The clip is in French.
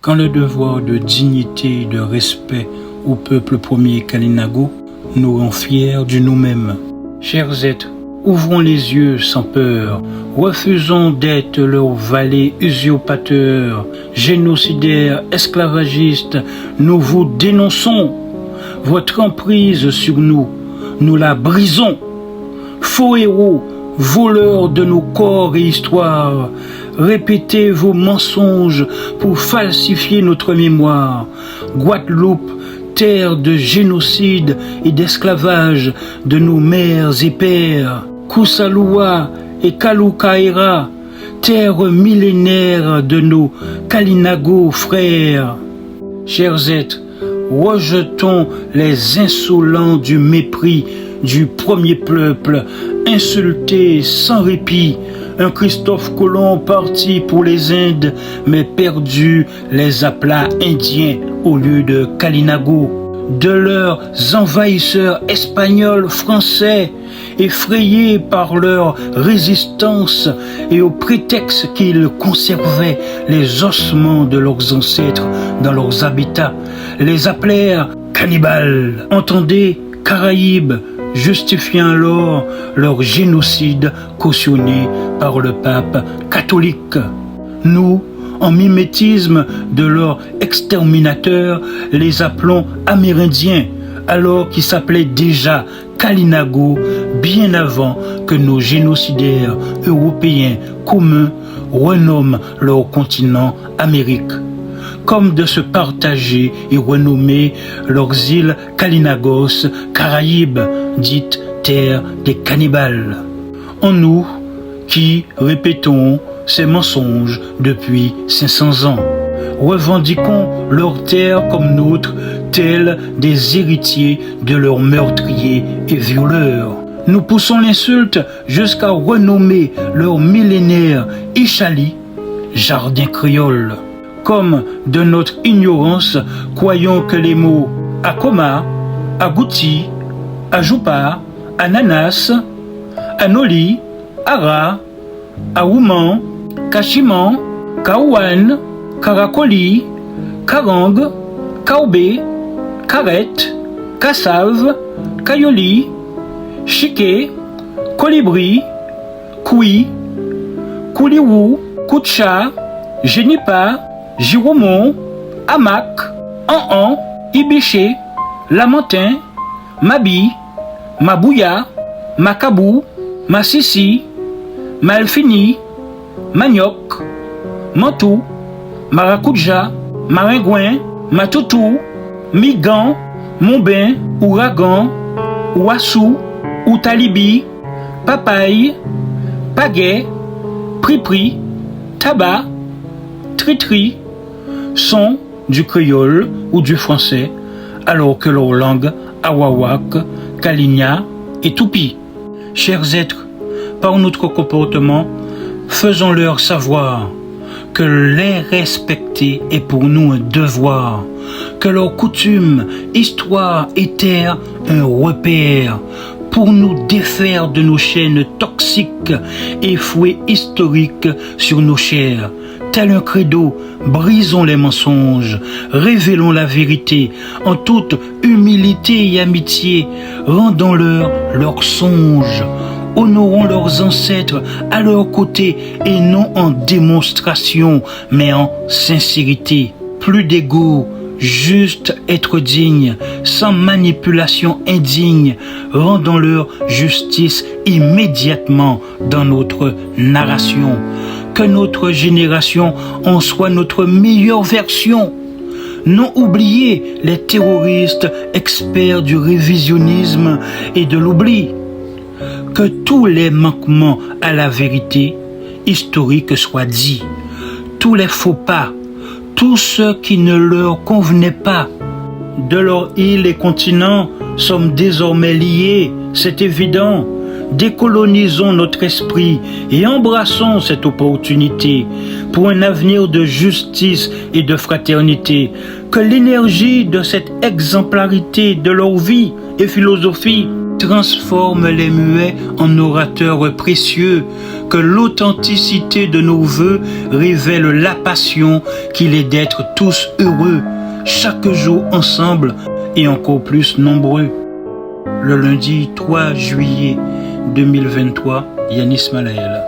quand le devoir de dignité et de respect au peuple premier Kalinago nous rend fiers de nous-mêmes. Chers êtres, ouvrons les yeux sans peur, refusons d'être leur valet usurpateur, génocidaire, esclavagiste, nous vous dénonçons. Votre emprise sur nous, nous la brisons. Faux héros, voleurs de nos corps et histoires, répétez vos mensonges pour falsifier notre mémoire. Guadeloupe, terre de génocide et d'esclavage de nos mères et pères. Kousaloua et Kaloukaïra, terre millénaire de nos Kalinago frères. Chers êtres, rejetons les insolents du mépris du premier peuple, insulté sans répit. Un Christophe Colomb parti pour les Indes, mais perdu les aplats indiens au lieu de Kalinago. De leurs envahisseurs espagnols, français, effrayés par leur résistance et au prétexte qu'ils conservaient les ossements de leurs ancêtres dans leurs habitats, les appelèrent cannibales. Entendez, Caraïbes, justifiant alors leur génocide cautionné par le pape catholique. Nous, en mimétisme de leur exterminateur, les appelons Amérindiens, alors qu'ils s'appelaient déjà Kalinago bien avant que nos génocidaires européens communs renomment leur continent Amérique, comme de se partager et renommer leurs îles Kalinagos, Caraïbes, dites terre des cannibales. En nous, qui répétons ces mensonges depuis 500 ans, revendiquons leur terre comme nôtre, tels des héritiers de leurs meurtriers et violeurs. Nous poussons l'insulte jusqu'à renommer leur millénaire Ichali, jardin créole. Comme de notre ignorance, croyons que les mots Akoma, Agouti, Ajoupa, Ananas, Anoli, Ara, Aouman, Kachiman, Kaouane, Karakoli, Karang, Kaoubé, Karet, Kassav, Kayoli, Chiquet, Colibri, Koui, Kouliwou, Koucha, Génipa, Giromon, Hamac, An-An, Ibiché, Lamentin, Mabi, Mabouya, Macabou, Massissi, Malfini, Manioc, Mantou, Maracuja, Maringouin, Matoutou, Migan, Montbain, Ouragan, Ouassou, Outalibi, Papaye, Pagaie, Pripri, Tabac, Tritri, sont du créole ou du français, alors que leur langue Awawak, Kalinia et Tupi. Chers êtres, par notre comportement, faisons-leur savoir que les respecter est pour nous un devoir, que leurs coutumes, histoire et terre un repère pour nous défaire de nos chaînes toxiques et fouets historiques sur nos chairs. Tel un credo, brisons les mensonges, révélons la vérité en toute humilité et amitié, rendons-leur leurs songes. Honorons leurs ancêtres à leur côté et non en démonstration, mais en sincérité. Plus d'ego, juste être digne, sans manipulation indigne. Rendons-leur justice immédiatement dans notre narration. Que notre génération en soit notre meilleure version. Non oublier les terroristes experts du révisionnisme et de l'oubli. Que tous les manquements à la vérité historique soient dits, tous les faux pas, tous ceux qui ne leur convenaient pas. De leurs îles et continents sommes désormais liés, c'est évident. Décolonisons notre esprit et embrassons cette opportunité pour un avenir de justice et de fraternité. Que l'énergie de cette exemplarité de leur vie et philosophie transforme les muets en orateurs précieux. que l'authenticité de nos vœux révèle la passion qu'il est d'être tous heureux, chaque jour ensemble et encore plus nombreux. Le lundi 3 juillet 2023, Yanis Malaël.